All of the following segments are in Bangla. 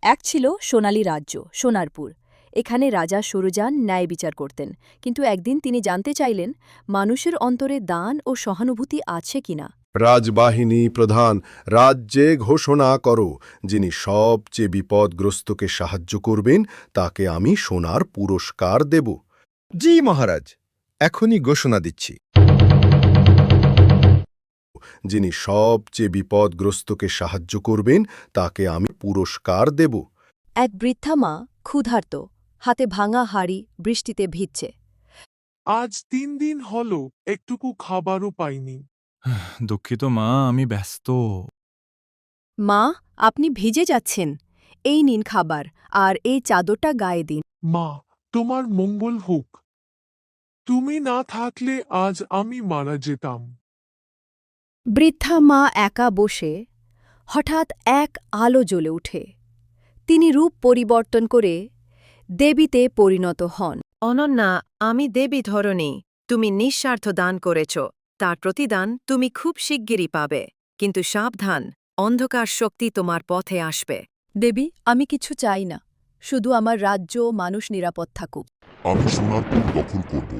এক ছিল সোনালী রাজ্য, সোনারপুর। এখানে রাজা সুরজান ন্যায় বিচার করতেন, কিন্তু একদিন তিনি জানতে চাইলেন মানুষের অন্তরে দান ও সহানুভূতি আছে কিনা। রাজবাহিনী প্রধান, রাজ্যে ঘোষণা করো, যিনি সবচেয়ে বিপদগ্রস্তকে সাহায্য করবেন তাকে আমি সোনার পুরস্কার দেব। জি মহারাজ, এখনই ঘোষণা দিচ্ছি। যিনি সবচেয়ে বিপদগ্রস্তকে সাহায্য করবেন তাকে আমি পুরস্কার দেব। এক বৃদ্ধা মা ক্ষুধার্ত, হাতে ভাঙা হাড়ি, বৃষ্টিতে ভিজছে। আজ 3 দিন হলো একটুকু খাবারও পাইনি। দুঃখিত মা, আমি ব্যস্ত। মা, আপনি ভিজে যাচ্ছেন, এই নিন খাবার, আর এই চাদরটা গায়ে দিন। মা, তোমার মঙ্গল হোক। তুমি না থাকলে আজ আমি মারা যেতাম। বৃদ্ধা মা একা বসে, হঠাৎ এক আলো জ্বলে উঠে। তিনি রূপ পরিবর্তন করে দেবীতে পরিণত হন। অনন্যা, আমি দেবী ধরণী। তুমি নিঃস্বার্থ দান করেছ, তার প্রতিদান তুমি খুব শিগগিরই পাবে। কিন্তু সাবধান, অন্ধকার শক্তি তোমার পথে আসবে। দেবী, আমি কিছু চাই না, শুধু আমার রাজ্য ও মানুষ নিরাপদ থাকুক। আমি সোনারপুর দখল করব।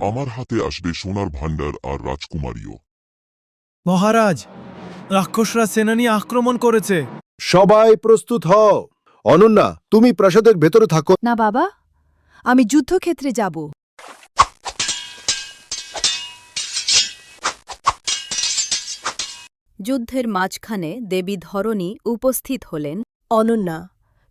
আমার হাতে আসবে সোনার ভাণ্ডার আর রাজকুমারীও। মহারাজ, রাক্ষসরা সেনা নিয়ে আক্রমণ করেছে। সবাই প্রস্তুত হও। অনন্যা, তুমি প্রাসাদের ভেতরে থাকো। না বাবা, আমি যুদ্ধক্ষেত্রে যাব। যুদ্ধের মাঝখানে দেবী ধরণী উপস্থিত হলেন। অনন্যা,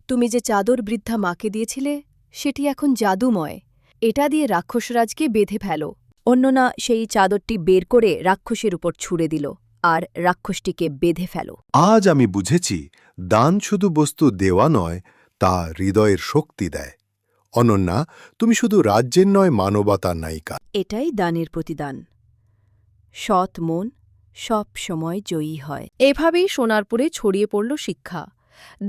তুমি যে চাদর বৃদ্ধা মাকে দিয়েছিলে সেটি এখন জাদুময়। এটা দিয়ে রাক্ষসরাজকে বেঁধে ফেলো। অনন্যা সেই চাদরটি বের করে রাক্ষসের উপর ছুঁড়ে দিল, আর রাক্ষসটিকে বেঁধে ফেলো। আজ আমি বুঝেছি, দান শুধু বস্তু দেওয়া নয়, তা হৃদয়ের শক্তি দেয়। অনন্যা, তুমি শুধু রাজ্যের নয়, মানবতার নায়িকা। এটাই দানের প্রতিদান। সৎ মন সব সময় জয়ী হয়। এভাবেই সোনারপুরে ছড়িয়ে পড়ল শিক্ষা।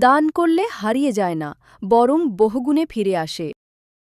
দান করলে হারিয়ে যায় না, বরং বহুগুণে ফিরে আসে।